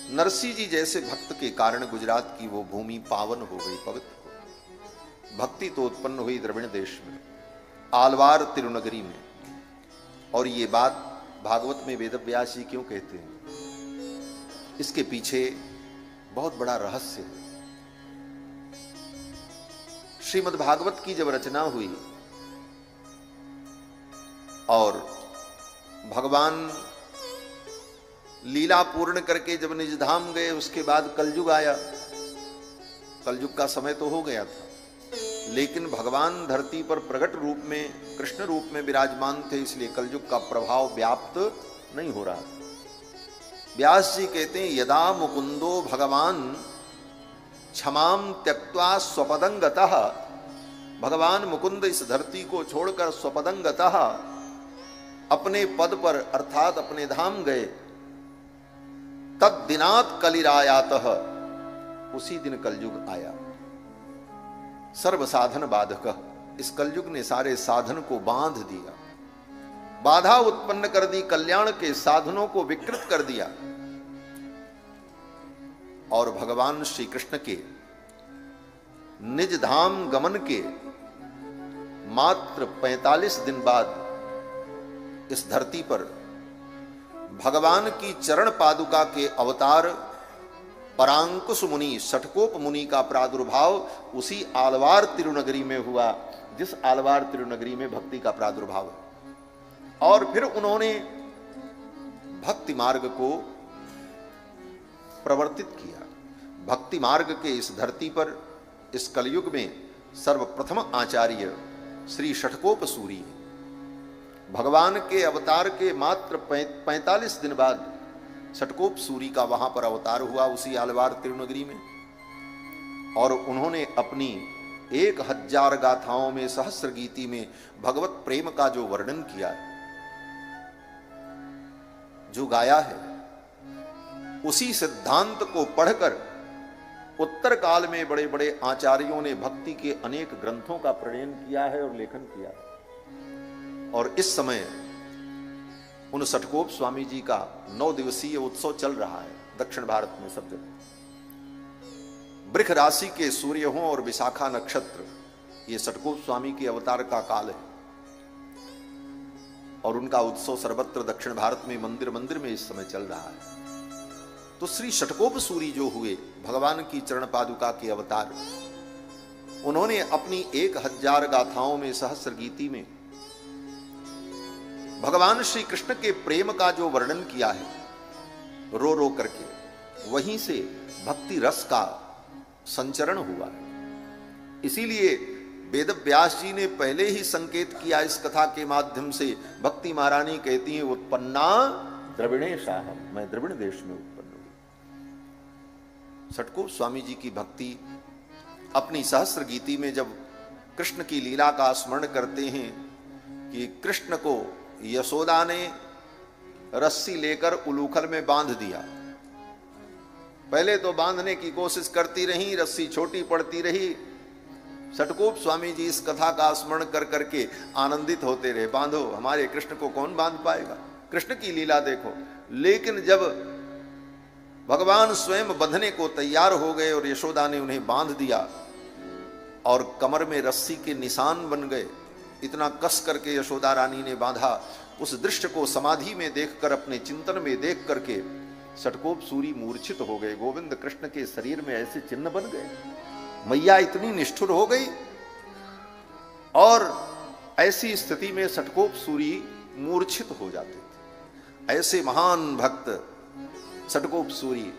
नरसिंह जी जैसे भक्त के कारण गुजरात की वो भूमि पावन हो गई, पवित्र हो गई। भक्ति तो उत्पन्न हुई द्रविड़ देश में, आलवार तिरुनगरी में। और ये बात भागवत में वेदव्यास जी क्यों कहते हैं, इसके पीछे बहुत बड़ा रहस्य है। श्रीमद् भागवत की जब रचना हुई और भगवान लीला पूर्ण करके जब निज धाम गए, उसके बाद कलयुग आया। कलयुग का समय तो हो गया था, लेकिन भगवान धरती पर प्रकट रूप में, कृष्ण रूप में विराजमान थे, इसलिए कलयुग का प्रभाव व्याप्त नहीं हो रहा। व्यास जी कहते हैं, यदा मुकुंदो भगवान क्षमाम त्यक्त्वा स्वपदंगतः, भगवान मुकुंद इस धरती को छोड़कर स्वपदंगतः अपने पद पर अर्थात अपने धाम गए, तद दिनात कलिरायातः, उसी दिन कलयुग आया। सर्व साधन बाधक, इस कलयुग ने सारे साधन को बांध दिया, बाधा उत्पन्न कर दी, कल्याण के साधनों को विकृत कर दिया। और भगवान श्री कृष्ण के निज धाम गमन के मात्र 45 दिन बाद इस धरती पर भगवान की चरण पादुका के अवतार परांकुश मुनि, षटकोप मुनि का प्रादुर्भाव उसी आलवार तिरुनगरी में हुआ, जिस आलवार तिरुनगरी में भक्ति का प्रादुर्भाव है। और फिर उन्होंने भक्ति मार्ग को प्रवर्तित किया। भक्ति मार्ग के इस धरती पर इस कलयुग में सर्वप्रथम आचार्य श्री षटकोप सूरी, भगवान के अवतार के मात्र 45 दिन बाद षटकोप सूरी का वहां पर अवतार हुआ, उसी आलवार तिरुनगरी में। और उन्होंने अपनी 1000 गाथाओं में, सहस्र गीति में भगवत प्रेम का जो वर्णन किया है, जो गाया है, उसी सिद्धांत को पढ़कर उत्तर काल में बड़े बड़े आचार्यों ने भक्ति के अनेक ग्रंथों का प्रणयन किया है और लेखन किया है। और इस समय उन षटकोप स्वामी जी का 9 दिवसीय उत्सव चल रहा है दक्षिण भारत में सब जगह। वृष राशि के सूर्य हों और विशाखा नक्षत्र, ये षटकोप स्वामी के अवतार का काल है। और उनका उत्सव सर्वत्र दक्षिण भारत में मंदिर मंदिर में इस समय चल रहा है। तो श्री षटकोप सूरी जो हुए, भगवान की चरण पादुका के अवतार, उन्होंने अपनी 1000 गाथाओं में, सहस्र गीति में भगवान श्री कृष्ण के प्रेम का जो वर्णन किया है, रो रो करके, वहीं से भक्ति रस का संचरण हुआ है। इसीलिए वेद व्यास जी ने पहले ही संकेत किया इस कथा के माध्यम से। भक्ति महारानी कहती है, उत्पन्ना द्रविणेशाह, मैं द्रविड़ देश में उत्पन्न हुई। षटकोप स्वामी जी की भक्ति अपनी सहस्र गीति में जब कृष्ण की लीला का स्मरण करते हैं कि कृष्ण को यशोदा ने रस्सी लेकर उलूखल में बांध दिया। पहले तो बांधने की कोशिश करती रही, रस्सी छोटी पड़ती रही। षटकोप स्वामी जी इस कथा का स्मरण कर करके आनंदित होते रहे, बांधो, हमारे कृष्ण को कौन बांध पाएगा, कृष्ण की लीला देखो। लेकिन जब भगवान स्वयं बंधने को तैयार हो गए और यशोदा ने उन्हें बांध दिया और कमर में रस्सी के निशान बन गए, इतना कस करके यशोदा रानी ने बांधा, उस दृश्य को समाधि में देखकर, अपने चिंतन में देख करके षटकोप सूरी मूर्छित हो गए। गोविंद कृष्ण के शरीर में ऐसे चिन्ह बन गए। मैया इतनी निष्ठुर हो गई और ऐसी स्थिति में षटकोप सूरी मूर्छित हो जाते थे। ऐसे महान भक्त षटकोप सूरी,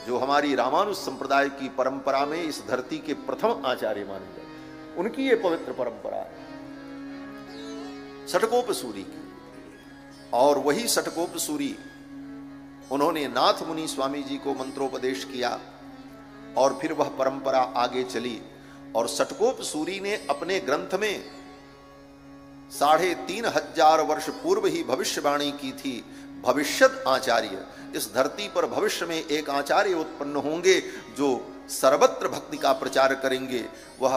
जो हमारी रामानुज संप्रदाय की परंपरा में इस धरती के प्रथम आचार्य माने जाते, उनकी ये पवित्र परंपरा है षटकोप सूरी की। और वही षटकोप सूरी, उन्होंने नाथ मुनि स्वामी जी को मंत्रोपदेश किया और फिर वह परंपरा आगे चली। और षटकोप सूरी ने अपने ग्रंथ में 3500 वर्ष पूर्व ही भविष्यवाणी की थी, भविष्यत आचार्य, इस धरती पर भविष्य में एक आचार्य उत्पन्न होंगे जो सर्वत्र भक्ति का प्रचार करेंगे। वह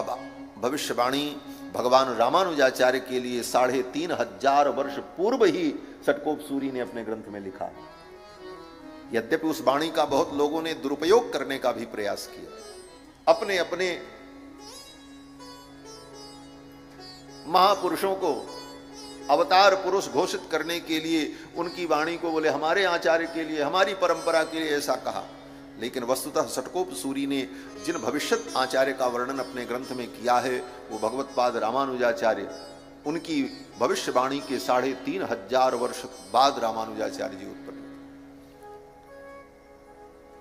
भविष्यवाणी भगवान रामानुजाचार्य के लिए 3500 वर्ष पूर्व ही षटकोप सूरी ने अपने ग्रंथ में लिखा। यद्यपि उस वाणी का बहुत लोगों ने दुरुपयोग करने का भी प्रयास किया, अपने अपने महापुरुषों को अवतार पुरुष घोषित करने के लिए उनकी वाणी को बोले हमारे आचार्य के लिए, हमारी परंपरा के लिए ऐसा कहा। लेकिन वस्तुतः षटकोप सूरी ने जिन भविष्यत आचार्य का वर्णन अपने ग्रंथ में किया है वो भगवत्पाद रामानुजाचार्य, उनकी भविष्यवाणी के 3500 वर्ष बाद रामानुजाचार्य जी उत्पन्न।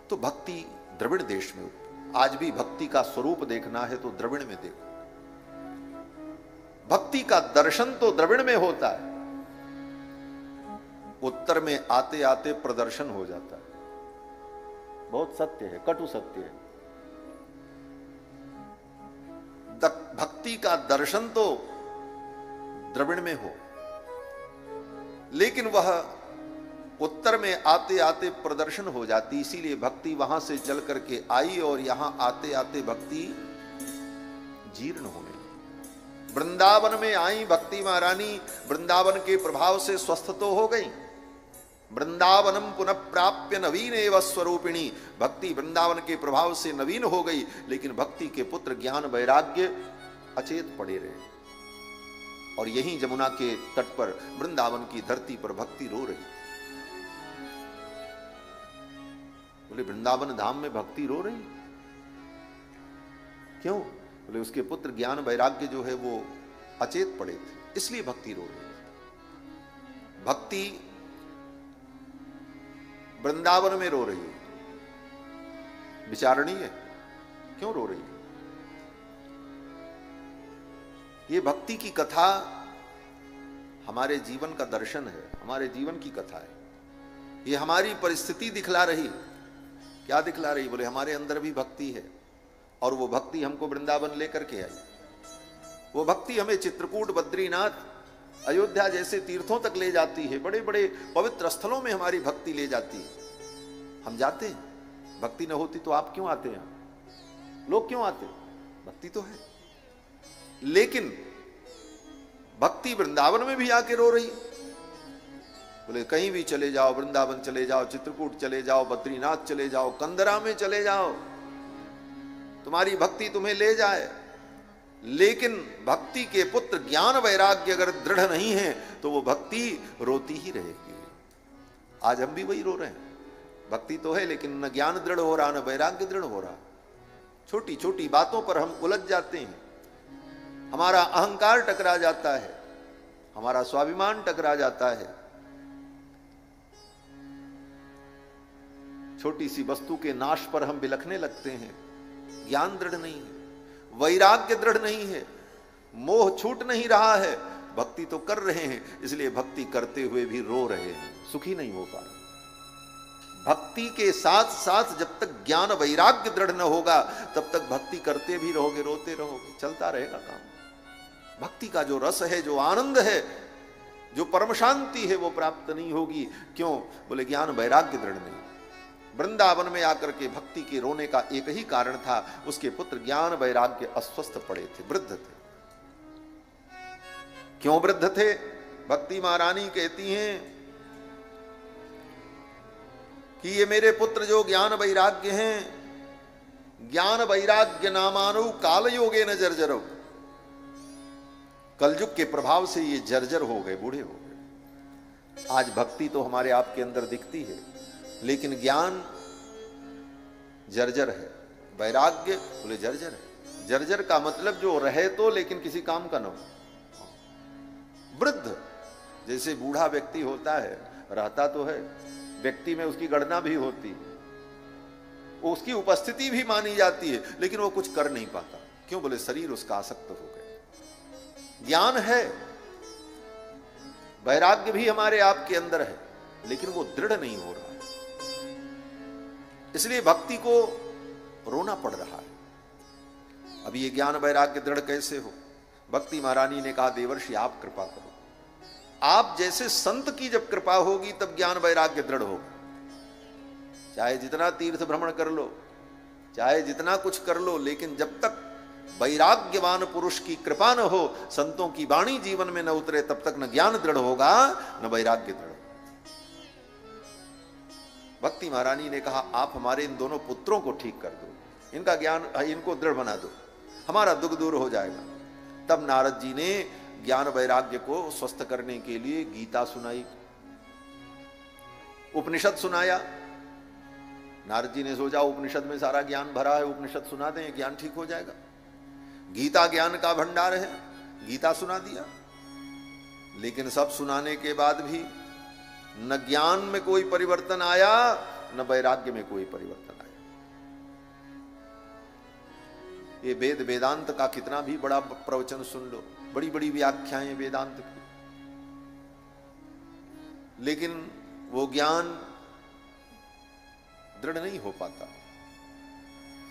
तो भक्ति द्रविड़ देश में, आज भी भक्ति का स्वरूप देखना है तो द्रविड़ में देखो। भक्ति का दर्शन तो द्रविड़ में होता है, उत्तर में आते आते प्रदर्शन हो जाता है। बहुत सत्य है, कटु सत्य है। भक्ति का दर्शन तो द्रविड़ में हो, लेकिन वह उत्तर में आते आते प्रदर्शन हो जाती। इसीलिए भक्ति वहां से चल करके आई और यहां आते आते भक्ति जीर्ण होने। वृंदावन में आई भक्ति महारानी, वृंदावन के प्रभाव से स्वस्थ तो हो गई। वृंदावनम पुनः प्राप्य नवीन एवं स्वरूपिणी, भक्ति वृंदावन के प्रभाव से नवीन हो गई, लेकिन भक्ति के पुत्र ज्ञान वैराग्य अचेत पड़े रहे। और यहीं जमुना के तट पर वृंदावन की धरती पर भक्ति रो रही। बोले वृंदावन धाम में भक्ति रो रही क्यों? बोले उसके पुत्र ज्ञान वैराग्य जो है वो अचेत पड़े थे, इसलिए भक्ति रो रही। भक्ति वृंदावन में रो रही है, विचारणी है, क्यों रो रही है? ये भक्ति की कथा हमारे जीवन का दर्शन है, हमारे जीवन की कथा है। ये हमारी परिस्थिति दिखला रही। क्या दिखला रही? बोले हमारे अंदर भी भक्ति है और वो भक्ति हमको वृंदावन लेकर के आई। वो भक्ति हमें चित्रकूट, बद्रीनाथ, अयोध्या जैसे तीर्थों तक ले जाती है। बड़े बड़े पवित्र स्थलों में हमारी भक्ति ले जाती है। हम जाते हैं। भक्ति न होती तो आप क्यों आते हैं? लोग क्यों आते? भक्ति तो है, लेकिन भक्ति वृंदावन में भी आके रो रही। बोले कहीं भी चले जाओ, वृंदावन चले जाओ, चित्रकूट चले जाओ, बद्रीनाथ चले जाओ, कंदरा में चले जाओ, तुम्हारी भक्ति तुम्हें ले जाए। लेकिन भक्ति के पुत्र ज्ञान वैराग्य अगर दृढ़ नहीं है तो वो भक्ति रोती ही रहेगी। आज हम भी वही रो रहे हैं। भक्ति तो है लेकिन न ज्ञान दृढ़ हो रहा, न वैराग्य दृढ़ हो रहा। छोटी छोटी बातों पर हम उलझ जाते हैं, हमारा अहंकार टकरा जाता है, हमारा स्वाभिमान टकरा जाता है। छोटी सी वस्तु के नाश पर हम बिलखने लगते हैं। ज्ञान दृढ़ नहीं है, वैराग्य दृढ़ नहीं है, मोह छूट नहीं रहा है। भक्ति तो कर रहे हैं, इसलिए भक्ति करते हुए भी रो रहे हैं, सुखी नहीं हो पा रहे। भक्ति के साथ साथ जब तक ज्ञान वैराग्य दृढ़ न होगा तब तक भक्ति करते भी रहोगे, रोते रहोगे, चलता रहेगा काम। भक्ति का जो रस है, जो आनंद है, जो परम शांति है, वो प्राप्त नहीं होगी। क्यों? बोले ज्ञान वैराग्य दृढ़ नहीं। वृंदावन में आकर के भक्ति के रोने का एक ही कारण था, उसके पुत्र ज्ञान वैराग्य अस्वस्थ पड़े थे, वृद्ध थे। क्यों वृद्ध थे? भक्ति महारानी कहती हैं कि ये मेरे पुत्र जो ज्ञान वैराग्य हैं, ज्ञान वैराग्य नामानु काल योगे न जर्जरो, कलयुग के प्रभाव से ये जर्जर हो गए, बूढ़े हो गए। आज भक्ति तो हमारे आपके अंदर दिखती है, लेकिन ज्ञान जर्जर है, वैराग्य बोले जर्जर है। जर्जर का मतलब जो रहे तो लेकिन किसी काम का न हो। वृद्ध जैसे बूढ़ा व्यक्ति होता है, रहता तो है, व्यक्ति में उसकी गणना भी होती है, उसकी उपस्थिति भी मानी जाती है, लेकिन वो कुछ कर नहीं पाता। क्यों? बोले शरीर उसका आसक्त हो गया। ज्ञान है, वैराग्य भी हमारे आपके अंदर है, लेकिन वो दृढ़ नहीं हो रहा है, इसलिए भक्ति को रोना पड़ रहा है। अब ये ज्ञान वैराग्य दृढ़ कैसे हो? भक्ति महारानी ने कहा देवर्षि आप कृपा करो। आप जैसे संत की जब कृपा होगी तब ज्ञान वैराग्य दृढ़ होगा। चाहे जितना तीर्थ भ्रमण कर लो, चाहे जितना कुछ कर लो, लेकिन जब तक वैराग्यवान पुरुष की कृपा न हो, संतों की वाणी जीवन में न उतरे, तब तक न ज्ञान दृढ़ होगा न वैराग्य दृढ़। भक्ति महारानी ने कहा आप हमारे इन दोनों पुत्रों को ठीक कर दो, इनका ज्ञान, इनको दृढ़ बना दो, हमारा दुख दूर हो जाएगा। तब नारद जी ने ज्ञान वैराग्य को स्वस्थ करने के लिए गीता सुनाई, उपनिषद सुनाया। नारद जी ने सोचा उपनिषद में सारा ज्ञान भरा है, उपनिषद सुना दें, ज्ञान ठीक हो जाएगा। गीता ज्ञान का भंडार है, गीता सुना दिया। लेकिन सब सुनाने के बाद भी न ज्ञान में कोई परिवर्तन आया, न वैराग्य में कोई परिवर्तन आया। ये वेद वेदांत का कितना भी बड़ा प्रवचन सुन लो, बड़ी बड़ी व्याख्याएं वेदांत की, लेकिन वो ज्ञान दृढ़ नहीं हो पाता।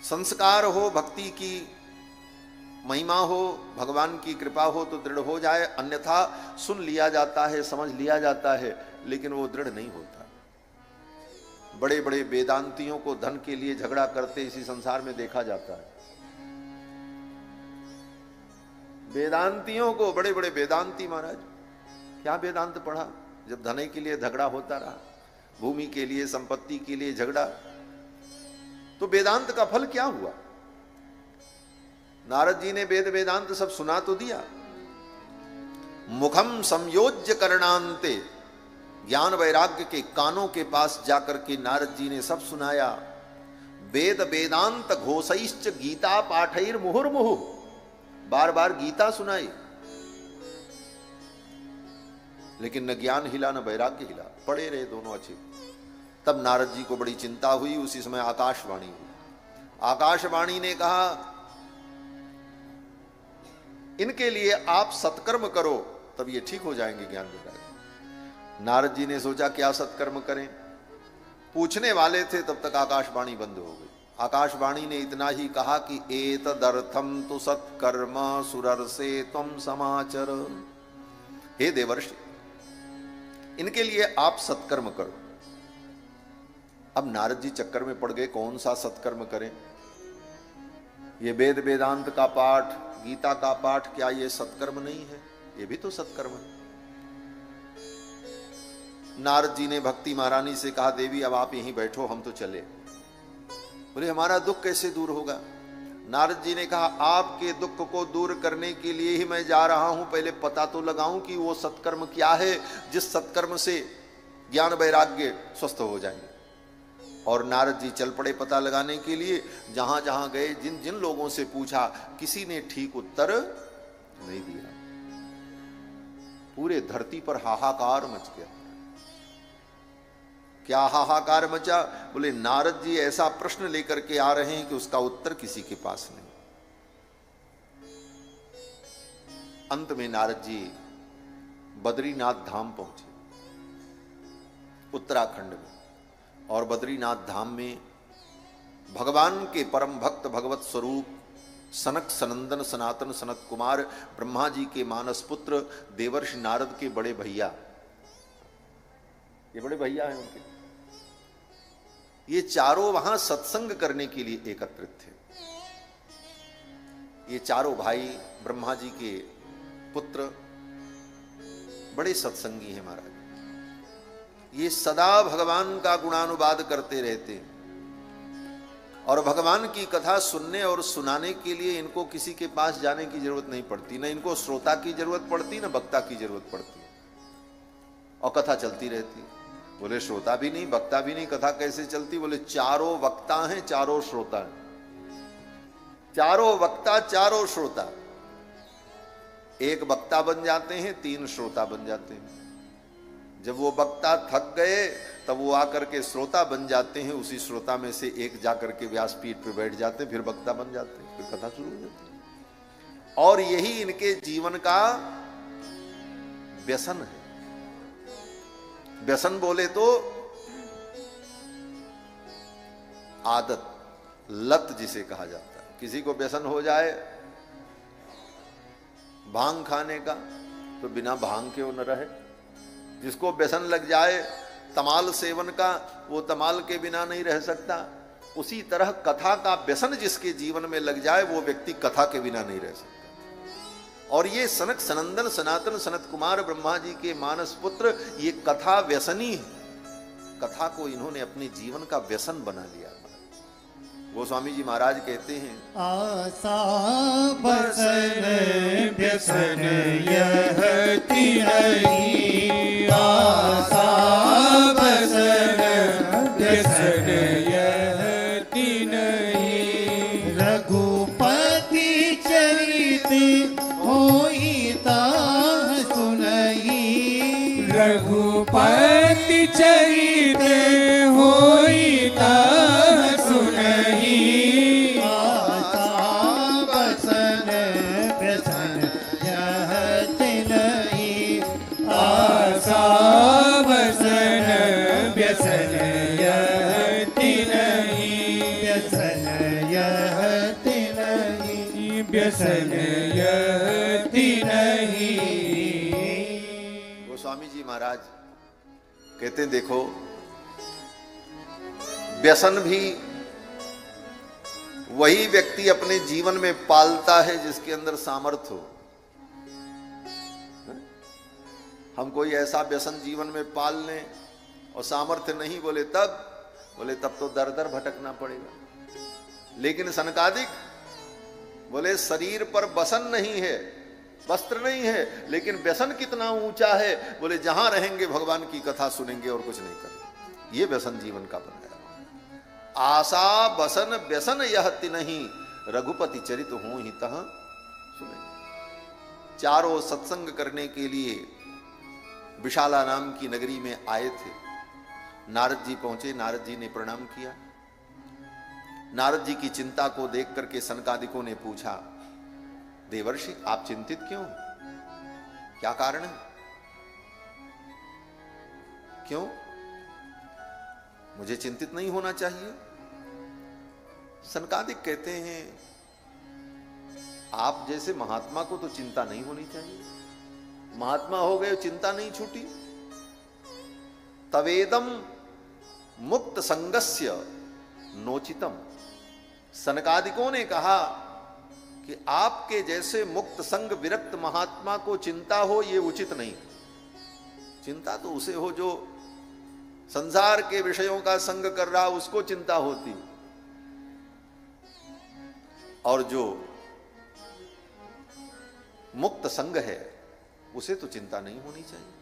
संस्कार हो, भक्ति की महिमा हो, भगवान की कृपा हो तो दृढ़ हो जाए, अन्यथा सुन लिया जाता है, समझ लिया जाता है, लेकिन वो दृढ़ नहीं होता। बड़े बड़े वेदांतियों को धन के लिए झगड़ा करते इसी संसार में देखा जाता है। वेदांतियों को, बड़े बड़े वेदांती महाराज, क्या वेदांत पढ़ा जब धन के लिए झगड़ा होता रहा, भूमि के लिए, संपत्ति के लिए झगड़ा, तो वेदांत का फल क्या हुआ? नारद जी ने वेद वेदांत सब सुना तो दिया। मुखम संयोज्य करणांते, ज्ञान वैराग्य के कानों के पास जाकर के नारद जी ने सब सुनाया। वेद वेदांत घोषैश्च गीता पाठैर मुहुर्मुहु, बार बार गीता सुनाई, लेकिन न ज्ञान हिला न वैराग्य हिला, पड़े रहे दोनों अच्छे। तब नारद जी को बड़ी चिंता हुई। उसी समय आकाशवाणी हुई। आकाशवाणी ने कहा इनके लिए आप सत्कर्म करो, तब ये ठीक हो जाएंगे ज्ञान वैराग्य। नारद जी ने सोचा क्या सत्कर्म करें, पूछने वाले थे तब तक आकाशवाणी बंद हो गई। आकाशवाणी ने इतना ही कहा कि एतदर्थम तु सत्कर्म सुरर्षे त्वं समाचर, हे देवर्षि इनके लिए आप सत्कर्म करो। अब नारद जी चक्कर में पड़ गए, कौन सा सत्कर्म करें? ये वेद वेदांत का पाठ, गीता का पाठ, क्या ये सत्कर्म नहीं है? ये भी तो सत्कर्म है। नारद जी ने भक्ति महारानी से कहा देवी अब आप यहीं बैठो, हम तो चले। बोले हमारा दुख कैसे दूर होगा? नारद जी ने कहा आपके दुख को दूर करने के लिए ही मैं जा रहा हूं, पहले पता तो लगाऊं कि वो सत्कर्म क्या है जिस सत्कर्म से ज्ञान वैराग्य स्वस्थ हो जाएंगे। और नारद जी चल पड़े पता लगाने के लिए। जहां जहां गए, जिन जिन लोगों से पूछा, किसी ने ठीक उत्तर नहीं दिया। पूरे धरती पर हाहाकार मच गया। क्या हाहाकार मचा? बोले नारद जी ऐसा प्रश्न लेकर के आ रहे हैं कि उसका उत्तर किसी के पास नहीं। अंत में नारद जी बद्रीनाथ धाम पहुंचे, उत्तराखंड में। और बद्रीनाथ धाम में भगवान के परम भक्त भगवत स्वरूप सनक सनंदन सनातन सनत कुमार ब्रह्मा जी के मानस पुत्र देवर्षि नारद के बड़े भैया, ये बड़े भैया हैं उनके, ये चारों वहां सत्संग करने के लिए एकत्रित थे। ये चारों भाई ब्रह्मा जी के पुत्र बड़े सत्संगी हैं महाराज। ये सदा भगवान का गुणानुवाद करते रहते हैं और भगवान की कथा सुनने और सुनाने के लिए इनको किसी के पास जाने की जरूरत नहीं पड़ती। न इनको श्रोता की जरूरत पड़ती, न वक्ता की जरूरत पड़ती, और कथा चलती रहती। बोले श्रोता भी नहीं, वक्ता भी नहीं, कथा कैसे चलती? बोले चारों वक्ता हैं, चारों श्रोता हैं। चारों वक्ता, चारों श्रोता। एक वक्ता बन जाते हैं, तीन श्रोता बन जाते हैं। जब वो वक्ता थक गए तब वो आकर के श्रोता बन जाते हैं। उसी श्रोता में से एक जाकर के व्यासपीठ पे बैठ जाते हैं, फिर वक्ता बन जाते हैं, फिर कथा शुरू हो जाती है। और यही इनके जीवन का व्यसन है। व्यसन बोले तो आदत, लत जिसे कहा जाता है। किसी को व्यसन हो जाए भांग खाने का तो बिना भांग के वो न रहे। जिसको व्यसन लग जाए तमाल सेवन का, वो तमाल के बिना नहीं रह सकता। उसी तरह कथा का व्यसन जिसके जीवन में लग जाए वो व्यक्ति कथा के बिना नहीं रह सकता। और ये सनक सनंदन सनातन सनत कुमार ब्रह्मा जी के मानस पुत्र ये कथा व्यसनी है। कथा को इन्होंने अपने जीवन का व्यसन बना लिया। गोस्वामी जी महाराज कहते हैं, आशा बसन व्यसन यह तीनही, आशा बसन व्यसन यह तीनही। रघुपति चरित होई ताह सुनही, रघुपति चरित होई ताह सुनही। आशा बसन व्यसन यह तीनही, आशा बसन व्यसन यह तीनही, व्यसन यह तीनही, व्यसन यह तीनही। गोस्वामी जी महाराज कहते हैं, देखो व्यसन भी वही व्यक्ति अपने जीवन में पालता है जिसके अंदर सामर्थ्य हो। हम कोई ऐसा व्यसन जीवन में पाल लें और सामर्थ्य नहीं, बोले तब तो दर दर भटकना पड़ेगा। लेकिन सनकादिक बोले शरीर पर बसन नहीं है, वस्त्र नहीं है, लेकिन व्यसन कितना ऊंचा है, बोले जहां रहेंगे भगवान की कथा सुनेंगे और कुछ नहीं करेंगे। ये व्यसन जीवन का बनाया। आशा बसन व्यसन यह तिनहि, रघुपति चरित हो ही तह सुने। चारों सत्संग करने के लिए विशाला नाम की नगरी में आए थे। नारद जी पहुंचे, नारद जी ने प्रणाम किया। नारद जी की चिंता को देख करके सनकादिकों ने पूछा, देवर्षि आप चिंतित क्यों, क्या कारण है, क्यों? मुझे चिंतित नहीं होना चाहिए। सनकादिक कहते हैं, आप जैसे महात्मा को तो चिंता नहीं होनी चाहिए। महात्मा हो गए, चिंता नहीं छूटी। तवेदम मुक्त संगस्य नोचितम। सनकादिकों ने कहा कि आपके जैसे मुक्त संग विरक्त महात्मा को चिंता हो, यह उचित नहीं। चिंता तो उसे हो जो संसार के विषयों का संग कर रहा, उसको चिंता होती, और जो मुक्त संग है उसे तो चिंता नहीं होनी चाहिए।